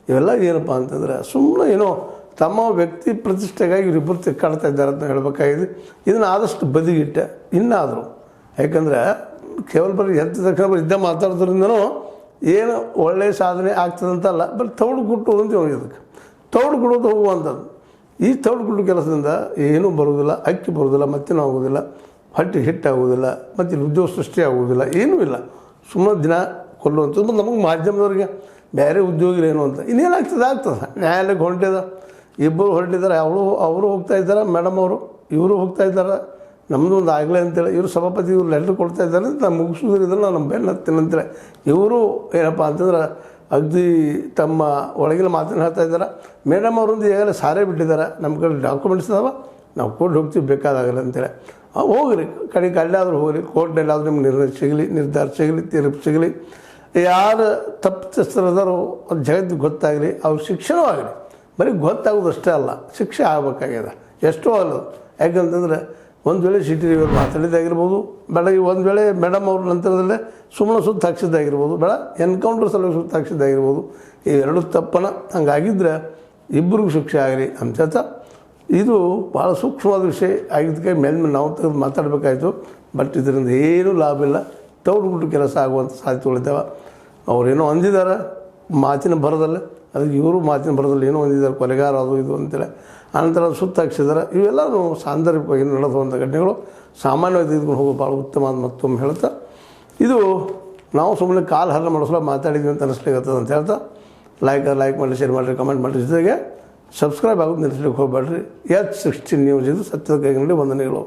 ಇವೆಲ್ಲ ಏನಪ್ಪ ಅಂತಂದರೆ ಸುಮ್ಮನೆ ಏನೋ ತಮ್ಮ ವ್ಯಕ್ತಿ ಪ್ರತಿಷ್ಠೆಗಾಗಿ ಇವರಿಬ್ಬರು ತಿಕ್ಕಾಡ್ತಾ ಇದ್ದಾರೆ ಅಂತ ಹೇಳಬೇಕಾಗಿದೆ. ಇದನ್ನು ಆದಷ್ಟು ಬದಿಗಿಟ್ಟೆ ಇನ್ನಾದರೂ, ಯಾಕಂದರೆ ಕೇವಲ ಬರೀ ಎದ್ದ ತಕ್ಷಣ ಇದ್ದೇ ಮಾತಾಡೋದ್ರಿಂದನೂ ಏನು ಒಳ್ಳೆಯ ಸಾಧನೆ ಆಗ್ತದಂತಲ್ಲ, ಬರೀ ತೌಡು ಗುಟ್ಟು ಅಂತೀವಿ ಇದಕ್ಕೆ. ತೌಡು ಗುಡೋದು ಹೋಗುವಂಥದ್ದು. ಈ ತೌಡು ಗುಟ್ಟು ಕೆಲಸದಿಂದ ಏನೂ ಬರೋದಿಲ್ಲ, ಅಕ್ಕಿ ಬರೋದಿಲ್ಲ, ಮತ್ತೇನೂ ಆಗೋದಿಲ್ಲ, ಹೊಟ್ಟೆ ಹಿಟ್ಟಾಗೋದಿಲ್ಲ, ಮತ್ತು ಉದ್ಯೋಗ ಸೃಷ್ಟಿ ಆಗೋದಿಲ್ಲ, ಏನೂ ಇಲ್ಲ. ಸುಮ್ಮನೆ ದಿನ ಕೊಲ್ಲುವಂಥದ್ದು. ನಮಗೆ ಮಾಧ್ಯಮದವ್ರಿಗೆ ಬೇರೆ ಉದ್ಯೋಗಿಗಳೇನು ಅಂತ ಇನ್ನೇನಾಗ್ತದೆ ನ್ಯಾಯಾಲಯಕ್ಕೆ ಹೊಂಟಿದ, ಇಬ್ಬರು ಹೊರಟಿದ್ದಾರೆ. ಅವರು ಹೋಗ್ತಾ ಇದ್ದಾರೆ, ಮೇಡಮ್ ಅವರು ಇವರು ಹೋಗ್ತಾ ಇದ್ದಾರೆ. ನಮ್ಮದು ಒಂದು ಆಗಲೇ ಅಂತೇಳಿ ಇವರು ಸಭಾಪತಿ ಇವರು ಲೆಟ್ರ್ ಕೊಡ್ತಾ ಇದ್ದಾರೆ ಅಂತ ನಾನು ಮುಗಿಸೋದ್ರಿಂದ ನಾನು ಬೆನ್ನು ಹತ್ತೀನಿ ಅಂತೇಳಿ ಇವರು ಏನಪ್ಪ ಅಂತಂದ್ರೆ ಅಗದಿ ತಮ್ಮ ಒಳಗಿನ ಮಾತನ್ನು ಹೇಳ್ತಾ ಇದ್ದಾರೆ. ಮೇಡಮ್ ಅವರೊಂದು ಈಗಾಗಲೇ ಸಾರೇ ಬಿಟ್ಟಿದ್ದಾರೆ, ನಮ್ಮ ಕಡೆ ಡಾಕ್ಯುಮೆಂಟ್ಸ್ ಇದಾವೆ, ನಾವು ಕೋರ್ಟ್ ಹೋಗ್ತೀವಿ ಬೇಕಾದಾಗಲ್ಲ ಅಂತೇಳಿ. ಹೋಗ್ರಿ ಕಡೆಗೆ ಅಲ್ಲಾದರೂ ಹೋಗ್ರಿ, ಕೋರ್ಟ್ನಲ್ಲಾದರೂ ನಿಮ್ಗೆ ನಿರ್ಧಾರ ಸಿಗಲಿ, ತೀರ್ಪು ಸಿಗಲಿ. ಯಾರು ತಪ್ಪಿತಸ್ಥರದಾರೋ ಅದು ಜಗತ್ತಿಗೆ ಗೊತ್ತಾಗಲಿ, ಅವ್ರ ಶಿಕ್ಷೆನೂ ಆಗಲಿ. ಬರೀ ಗೊತ್ತಾಗೋದಷ್ಟೇ ಅಲ್ಲ, ಶಿಕ್ಷೆ ಆಗಬೇಕಾಗ್ಯದ ಎಷ್ಟೋ ಅಲ್ಲ. ಯಾಕಂತಂದರೆ ಒಂದು ವೇಳೆ ಸಿಟಿ ಇವರು ಮಾತಾಡಿದ್ದಾಗಿರ್ಬೋದು, ಬೇಡ ಒಂದು ವೇಳೆ ಮೇಡಮ್ ಅವ್ರ ನಂತರದಲ್ಲೇ ಸುಮ್ಮನೆ ಸುತ್ತ ಹಾಕ್ಸಿದ್ದಾಗಿರ್ಬೋದು, ಬೇಡ ಎನ್ಕೌಂಟರ್ ಸಲುವಾಗಿ ಸುತ್ತ ಹಾಕ್ಸಿದ್ದಾಗಿರ್ಬೋದು. ಇವೆರಡು ತಪ್ಪನ ಹಂಗಾಗಿದ್ದರೆ ಇಬ್ಬರಿಗೂ ಶಿಕ್ಷೆ ಆಗಲಿ ಅಂತ ಹೇಳ್ತಾ, ಇದು ಭಾಳ ಸೂಕ್ಷ್ಮವಾದ ವಿಷಯ ಆಗಿದ್ದಕ್ಕೆ ಮೇಲೆ ನಾವು ತೆಗೆದು ಮಾತಾಡಬೇಕಾಯ್ತು. ಬಟ್ ಇದರಿಂದ ಏನೂ ಲಾಭ ಇಲ್ಲ, ತೌಡುಗುಟ್ಟು ಕೆಲಸ ಆಗುವಂಥ ಸಾಧ್ಯತೆಗಳಿದ್ದಾವೆ. ಅವರೇನೋ ಅಂದಿದ್ದಾರೆ ಮಾತಿನ ಭರದಲ್ಲೇ, ಅದಕ್ಕೆ ಇವರು ಮಾತಿನ ಭರದಲ್ಲಿ ಏನೋ ಅಂದಿದ್ದಾರೆ, ಕೊಲೆಗಾರ ಅದು ಇದು ಅಂತೇಳಿ. ಆನಂತರ ಸುತ್ತ ಹಾಕ್ಸಿದ್ದಾರೆ. ಇವೆಲ್ಲವೂ ಸಾಂದರ್ಭಿಕವಾಗಿ ನಡೆದುವಂಥ ಘಟನೆಗಳು. ಸಾಮಾನ್ಯವಾಗಿ ತೆಗೆದುಕೊಂಡು ಹೋಗೋ ಭಾಳ ಉತ್ತಮ ಅಂತ ಮತ್ತೊಮ್ಮೆ ಹೇಳ್ತಾ, ಇದು ನಾವು ಸುಮ್ಮನೆ ಕಾಲು ಹರ ಮಾಡಿಸಲು ಮಾತಾಡಿದ್ವಿ ಅಂತ ಅನಿಸ್ಲಿಕ್ಕೆ ಅಂತ ಹೇಳ್ತಾ, ಲೈಕ್ ಮಾಡಿ, ಶೇರ್ ಮಾಡಿರಿ, ಕಮೆಂಟ್ ಮಾಡಿರಿ, ಜೊತೆಗೆ ಸಬ್ಸ್ಕ್ರೈಬ್ ಆಗೋದು ನಿಲ್ಲಿಸ್ಲಿಕ್ಕೆ ಹೋಗಬೇಡ್ರಿ. H16 ನ್ಯೂಸ್ ಇದು ಸತ್ಯದ ಕೈಗೊಂಡು ವಂದನೆಗಳು.